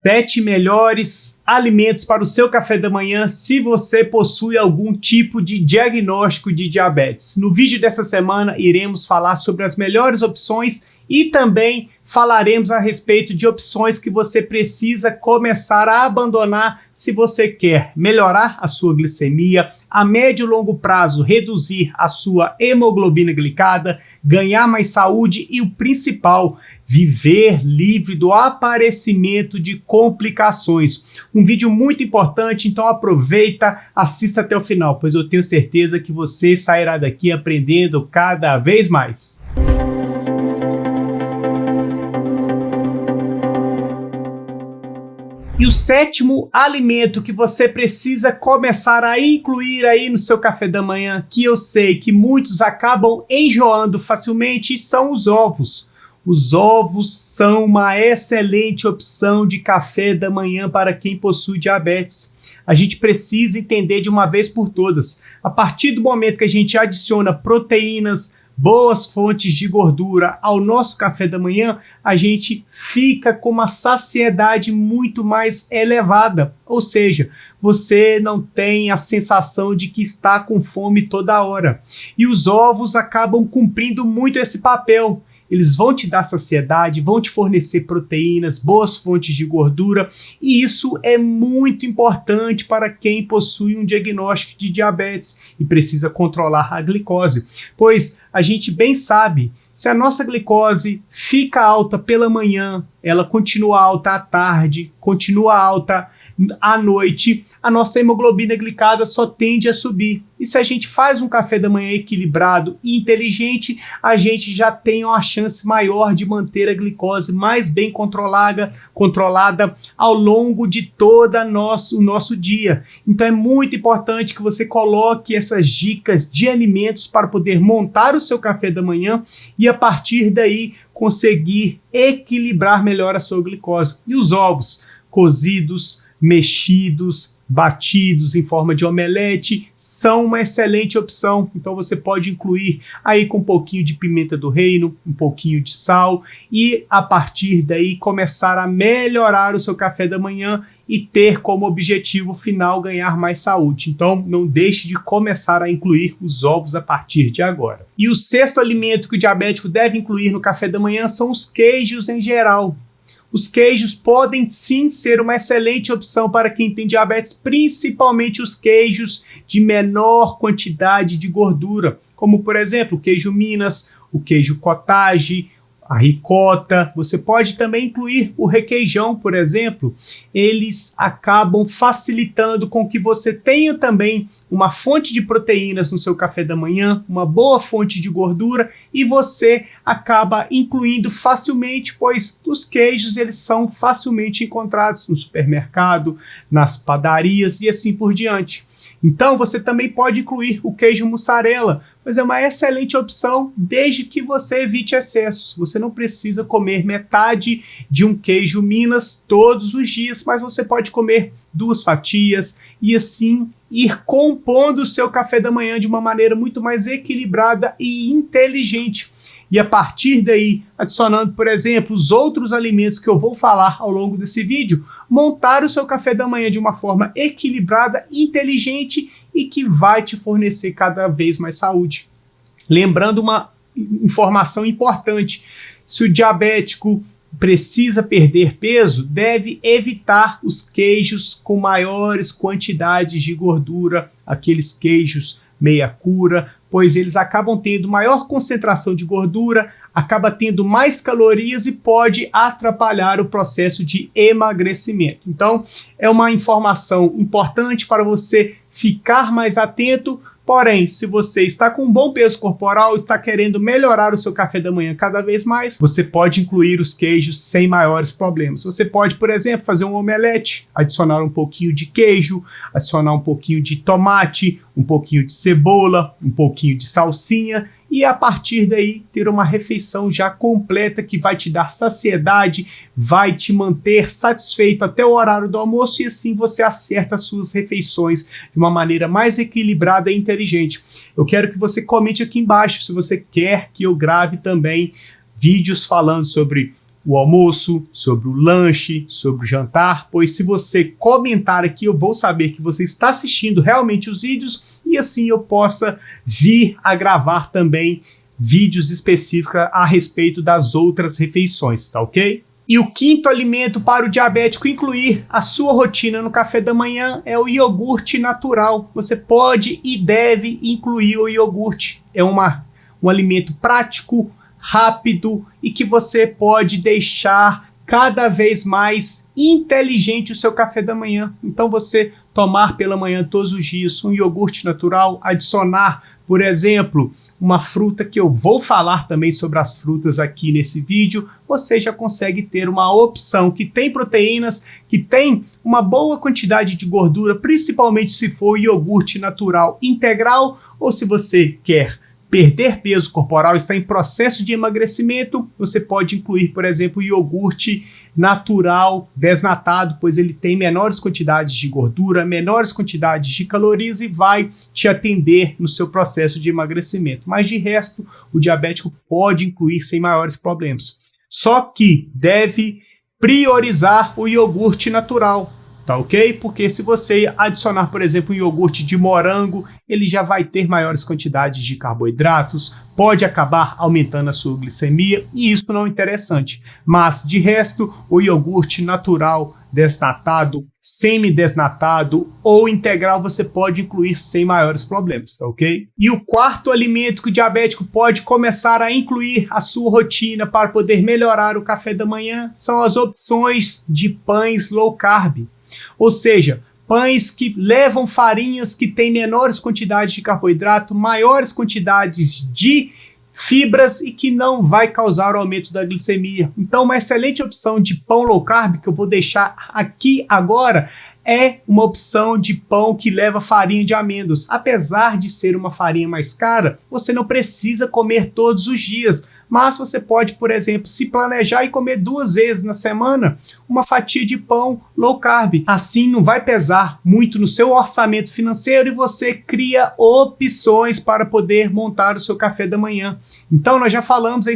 7 melhores alimentos para o seu café da manhã se você possui algum tipo de diagnóstico de diabetes. No vídeo dessa semana iremos falar sobre as melhores opções e também falaremos a respeito de opções que você precisa começar a abandonar se você quer melhorar a sua glicemia, a médio e longo prazo reduzir a sua hemoglobina glicada, ganhar mais saúde e o principal, viver livre do aparecimento de complicações. Um vídeo muito importante, então aproveita, assista até o final, pois eu tenho certeza que você sairá daqui aprendendo cada vez mais. E o sétimo alimento que você precisa começar a incluir aí no seu café da manhã, que eu sei que muitos acabam enjoando facilmente, são os ovos. Os ovos são uma excelente opção de café da manhã para quem possui diabetes. A gente precisa entender de uma vez por todas. A partir do momento que a gente adiciona proteínas, boas fontes de gordura ao nosso café da manhã, a gente fica com uma saciedade muito mais elevada. Ou seja, você não tem a sensação de que está com fome toda hora. E os ovos acabam cumprindo muito esse papel. Eles vão te dar saciedade, vão te fornecer proteínas, boas fontes de gordura, e isso é muito importante para quem possui um diagnóstico de diabetes e precisa controlar a glicose, pois a gente bem sabe, se a nossa glicose fica alta pela manhã, ela continua alta à tarde, continua alta à noite, a nossa hemoglobina glicada só tende a subir. E se a gente faz um café da manhã equilibrado e inteligente, a gente já tem uma chance maior de manter a glicose mais bem controlada ao longo de todo o nosso dia. Então é muito importante que você coloque essas dicas de alimentos para poder montar o seu café da manhã e a partir daí conseguir equilibrar melhor a sua glicose. E os ovos cozidos, mexidos, batidos em forma de omelete, são uma excelente opção. Então você pode incluir aí com um pouquinho de pimenta do reino, um pouquinho de sal e a partir daí começar a melhorar o seu café da manhã e ter como objetivo final ganhar mais saúde. Então não deixe de começar a incluir os ovos a partir de agora. E o sexto alimento que o diabético deve incluir no café da manhã são os queijos em geral. Os queijos podem sim ser uma excelente opção para quem tem diabetes, principalmente os queijos de menor quantidade de gordura, como por exemplo o queijo Minas, o queijo cottage, a ricota. Você pode também incluir o requeijão, por exemplo. Eles acabam facilitando com que você tenha também uma fonte de proteínas no seu café da manhã, uma boa fonte de gordura e você acaba incluindo facilmente, pois os queijos eles são facilmente encontrados no supermercado, nas padarias e assim por diante. Então você também pode incluir o queijo mussarela, mas é uma excelente opção desde que você evite excessos. Você não precisa comer metade de um queijo Minas todos os dias, mas você pode comer 2 fatias e assim ir compondo o seu café da manhã de uma maneira muito mais equilibrada e inteligente. E a partir daí, adicionando, por exemplo, os outros alimentos que eu vou falar ao longo desse vídeo, montar o seu café da manhã de uma forma equilibrada, inteligente e que vai te fornecer cada vez mais saúde. Lembrando uma informação importante, se o diabético precisa perder peso, deve evitar os queijos com maiores quantidades de gordura, aqueles queijos meia cura, pois eles acabam tendo maior concentração de gordura, acaba tendo mais calorias e pode atrapalhar o processo de emagrecimento. Então, é uma informação importante para você ficar mais atento. Porém, se você está com um bom peso corporal, está querendo melhorar o seu café da manhã cada vez mais, você pode incluir os queijos sem maiores problemas. Você pode, por exemplo, fazer um omelete, adicionar um pouquinho de queijo, adicionar um pouquinho de tomate, um pouquinho de cebola, um pouquinho de salsinha e a partir daí ter uma refeição já completa que vai te dar saciedade, vai te manter satisfeito até o horário do almoço e assim você acerta as suas refeições de uma maneira mais equilibrada e inteligente. Eu quero que você comente aqui embaixo se você quer que eu grave também vídeos falando sobre o almoço, sobre o lanche, sobre o jantar, pois se você comentar aqui, eu vou saber que você está assistindo realmente os vídeos e assim eu possa vir a gravar também vídeos específicos a respeito das outras refeições, tá ok? E o quinto alimento para o diabético incluir a sua rotina no café da manhã é o iogurte natural. Você pode e deve incluir o iogurte. É um alimento prático, rápido e que você pode deixar cada vez mais inteligente o seu café da manhã. Então você tomar pela manhã todos os dias um iogurte natural, adicionar, por exemplo, uma fruta que eu vou falar também sobre as frutas aqui nesse vídeo, você já consegue ter uma opção que tem proteínas, que tem uma boa quantidade de gordura, principalmente se for iogurte natural integral ou se você quer perder peso corporal, está em processo de emagrecimento, você pode incluir, por exemplo, iogurte natural desnatado, pois ele tem menores quantidades de gordura, menores quantidades de calorias e vai te atender no seu processo de emagrecimento. Mas de resto, o diabético pode incluir sem maiores problemas. Só que deve priorizar o iogurte natural. Tá ok? Porque se você adicionar, por exemplo, um iogurte de morango, ele já vai ter maiores quantidades de carboidratos, pode acabar aumentando a sua glicemia e isso não é interessante. Mas, de resto, o iogurte natural, desnatado, semi-desnatado ou integral você pode incluir sem maiores problemas, tá ok? E o quarto alimento que o diabético pode começar a incluir a sua rotina para poder melhorar o café da manhã são as opções de pães low carb. Ou seja, pães que levam farinhas que têm menores quantidades de carboidrato, maiores quantidades de fibras e que não vai causar o aumento da glicemia. Então, uma excelente opção de pão low carb que eu vou deixar aqui agora é uma opção de pão que leva farinha de amêndoas. Apesar de ser uma farinha mais cara, você não precisa comer todos os dias, mas você pode, por exemplo, se planejar e comer 2 vezes na semana uma fatia de pão low carb. Assim não vai pesar muito no seu orçamento financeiro e você cria opções para poder montar o seu café da manhã. Então nós já falamos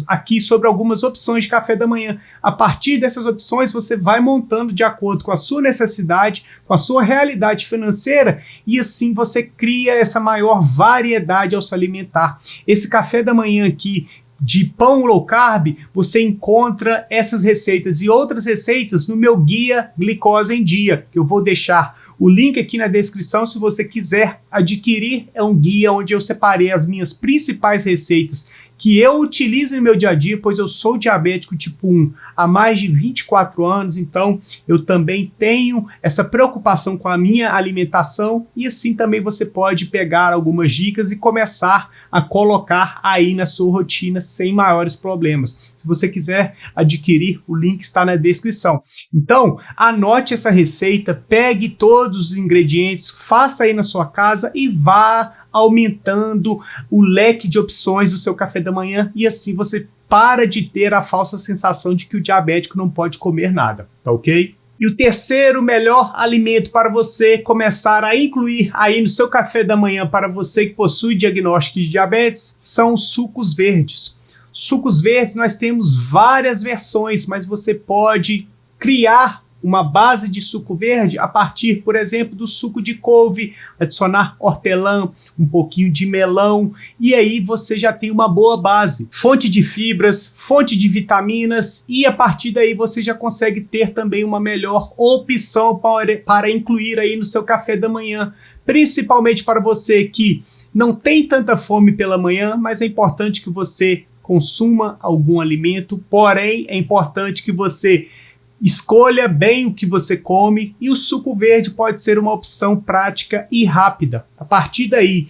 aqui sobre algumas opções de café da manhã. A partir dessas opções você vai montando de acordo com a sua necessidade, com a sua realidade financeira e assim você cria essa maior variedade ao se alimentar. Esse café da manhã aqui de pão low carb, você encontra essas receitas e outras receitas no meu guia Glicose em Dia, que eu vou deixar o link aqui na descrição se você quiser adquirir. É um guia onde eu separei as minhas principais receitas que eu utilizo no meu dia a dia, pois eu sou diabético tipo 1 há mais de 24 anos, então eu também tenho essa preocupação com a minha alimentação e assim também você pode pegar algumas dicas e começar a colocar aí na sua rotina sem maiores problemas. Se você quiser adquirir, o link está na descrição. Então, anote essa receita, pegue todos os ingredientes, faça aí na sua casa e vá aumentando o leque de opções do seu café da manhã e assim você para de ter a falsa sensação de que o diabético não pode comer nada, tá ok? E o terceiro melhor alimento para você começar a incluir aí no seu café da manhã para você que possui diagnóstico de diabetes são os sucos verdes. Sucos verdes nós temos várias versões, mas você pode criar uma base de suco verde a partir, por exemplo, do suco de couve, adicionar hortelã, um pouquinho de melão e aí você já tem uma boa base. Fonte de fibras, fonte de vitaminas e a partir daí você já consegue ter também uma melhor opção para incluir aí no seu café da manhã, principalmente para você que não tem tanta fome pela manhã, mas é importante que você consuma algum alimento, porém é importante que você escolha bem o que você come e o suco verde pode ser uma opção prática e rápida. A partir daí,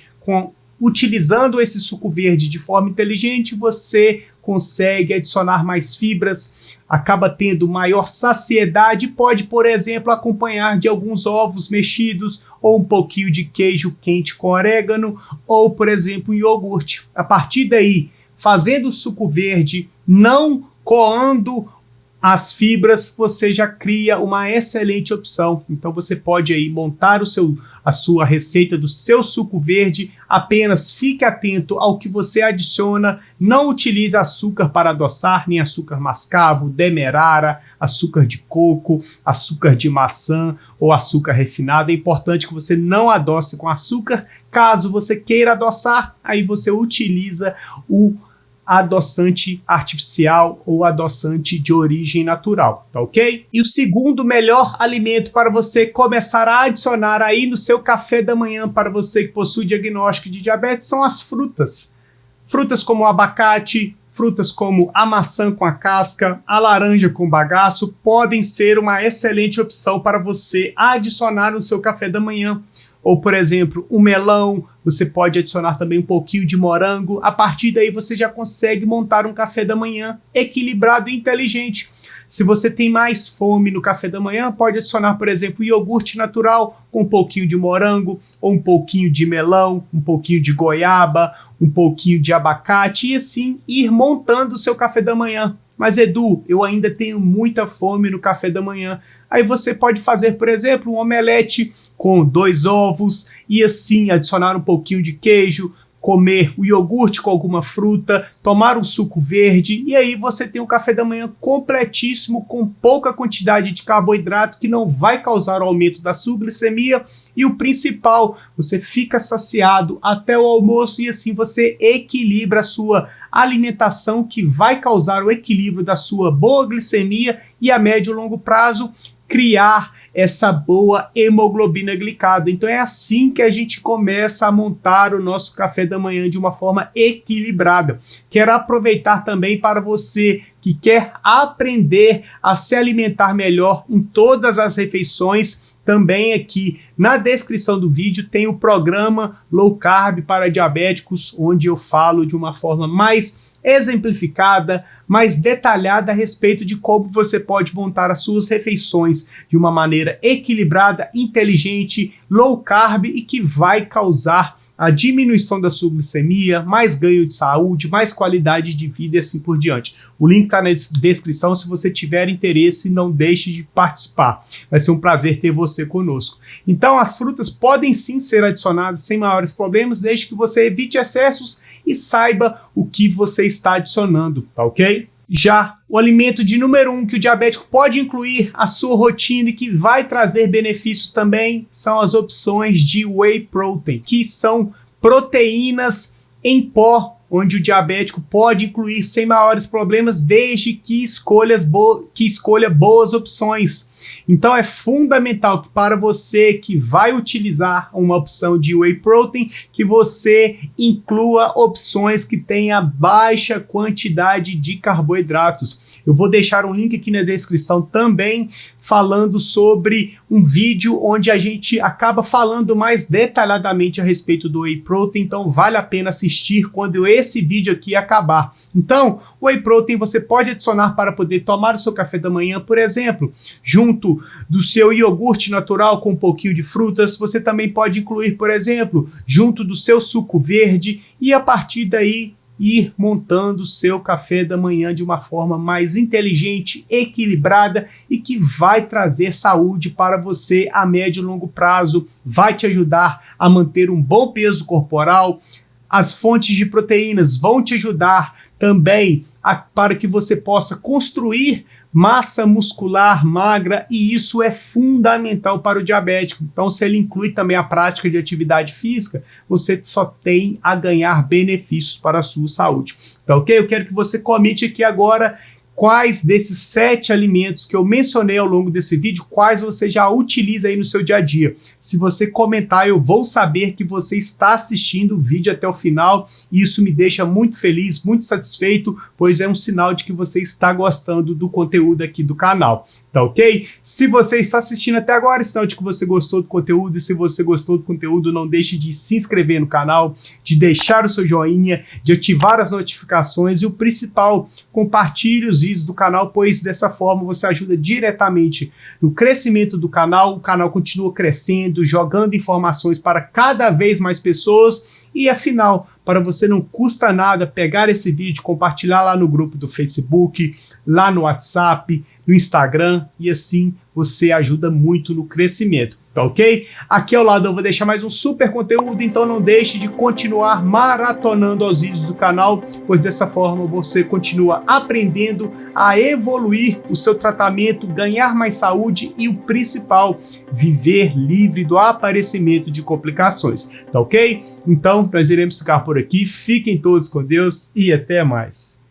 utilizando esse suco verde de forma inteligente, você consegue adicionar mais fibras, acaba tendo maior saciedade e pode, por exemplo, acompanhar de alguns ovos mexidos ou um pouquinho de queijo quente com orégano ou, por exemplo, um iogurte. A partir daí, fazendo o suco verde, não coando as fibras, você já cria uma excelente opção. Então você pode aí montar a sua receita do seu suco verde, apenas fique atento ao que você adiciona, não utilize açúcar para adoçar, nem açúcar mascavo, demerara, açúcar de coco, açúcar de maçã ou açúcar refinado. É importante que você não adoce com açúcar. Caso você queira adoçar, aí você utiliza o adoçante artificial ou adoçante de origem natural, tá ok? E o segundo melhor alimento para você começar a adicionar aí no seu café da manhã, para você que possui diagnóstico de diabetes, são as frutas. Frutas como o abacate, frutas como a maçã com a casca, a laranja com bagaço, podem ser uma excelente opção para você adicionar no seu café da manhã. Ou, por exemplo, o melão, você pode adicionar também um pouquinho de morango. A partir daí você já consegue montar um café da manhã equilibrado e inteligente. Se você tem mais fome no café da manhã, pode adicionar, por exemplo, iogurte natural com um pouquinho de morango, ou um pouquinho de melão, um pouquinho de goiaba, um pouquinho de abacate, e assim ir montando o seu café da manhã. Mas Edu, eu ainda tenho muita fome no café da manhã. Aí você pode fazer, por exemplo, um omelete com 2 ovos e assim adicionar um pouquinho de queijo, comer o iogurte com alguma fruta, tomar um suco verde, e aí você tem um café da manhã completíssimo, com pouca quantidade de carboidrato, que não vai causar o aumento da sua glicemia, e o principal, você fica saciado até o almoço, e assim você equilibra a sua alimentação, que vai causar o equilíbrio da sua boa glicemia e a médio e longo prazo criar essa boa hemoglobina glicada. Então é assim que a gente começa a montar o nosso café da manhã de uma forma equilibrada. Quero aproveitar também para você que quer aprender a se alimentar melhor em todas as refeições. Também aqui na descrição do vídeo tem o programa Low Carb para diabéticos, onde eu falo de uma forma mais exemplificada, mais detalhada a respeito de como você pode montar as suas refeições de uma maneira equilibrada, inteligente, low carb e que vai causar a diminuição da sua glicemia, mais ganho de saúde, mais qualidade de vida e assim por diante. O link está na descrição, se você tiver interesse, não deixe de participar. Vai ser um prazer ter você conosco. Então, as frutas podem sim ser adicionadas sem maiores problemas, desde que você evite excessos e saiba o que você está adicionando, tá ok? Já o alimento de número 1 que o diabético pode incluir à sua rotina e que vai trazer benefícios também são as opções de whey protein, que são proteínas em pó, onde o diabético pode incluir sem maiores problemas, desde que escolha boas opções. Então é fundamental que para você que vai utilizar uma opção de whey protein, que você inclua opções que tenha baixa quantidade de carboidratos. Eu vou deixar um link aqui na descrição também falando sobre um vídeo onde a gente acaba falando mais detalhadamente a respeito do whey protein, então vale a pena assistir quando esse vídeo aqui acabar. Então, o whey protein você pode adicionar para poder tomar o seu café da manhã, por exemplo, junto do seu iogurte natural com um pouquinho de frutas. Você também pode incluir, por exemplo, junto do seu suco verde, e a partir daí ir montando o seu café da manhã de uma forma mais inteligente, equilibrada e que vai trazer saúde para você a médio e longo prazo, vai te ajudar a manter um bom peso corporal. As fontes de proteínas vão te ajudar também para que você possa construir massa muscular magra, e isso é fundamental para o diabético. Então, se ele inclui também a prática de atividade física, você só tem a ganhar benefícios para a sua saúde. Tá ok? Eu quero que você comente aqui agora quais desses 7 alimentos que eu mencionei ao longo desse vídeo, quais você já utiliza aí no seu dia a dia. Se você comentar, eu vou saber que você está assistindo o vídeo até o final, e isso me deixa muito feliz, muito satisfeito, pois é um sinal de que você está gostando do conteúdo aqui do canal, tá ok? Se você está assistindo até agora, é sinal de que você gostou do conteúdo, e se você gostou do conteúdo, não deixe de se inscrever no canal, de deixar o seu joinha, de ativar as notificações e o principal, compartilhe os vídeos do canal, pois dessa forma você ajuda diretamente no crescimento do canal. O canal continua crescendo, jogando informações para cada vez mais pessoas, e afinal, para você não custa nada pegar esse vídeo, compartilhar lá no grupo do Facebook, lá no WhatsApp, no Instagram e assim você ajuda muito no crescimento. Tá ok? Aqui ao lado eu vou deixar mais um super conteúdo, então não deixe de continuar maratonando os vídeos do canal, pois dessa forma você continua aprendendo a evoluir o seu tratamento, ganhar mais saúde e o principal, viver livre do aparecimento de complicações. Tá ok? Então nós iremos ficar por aqui, fiquem todos com Deus e até mais.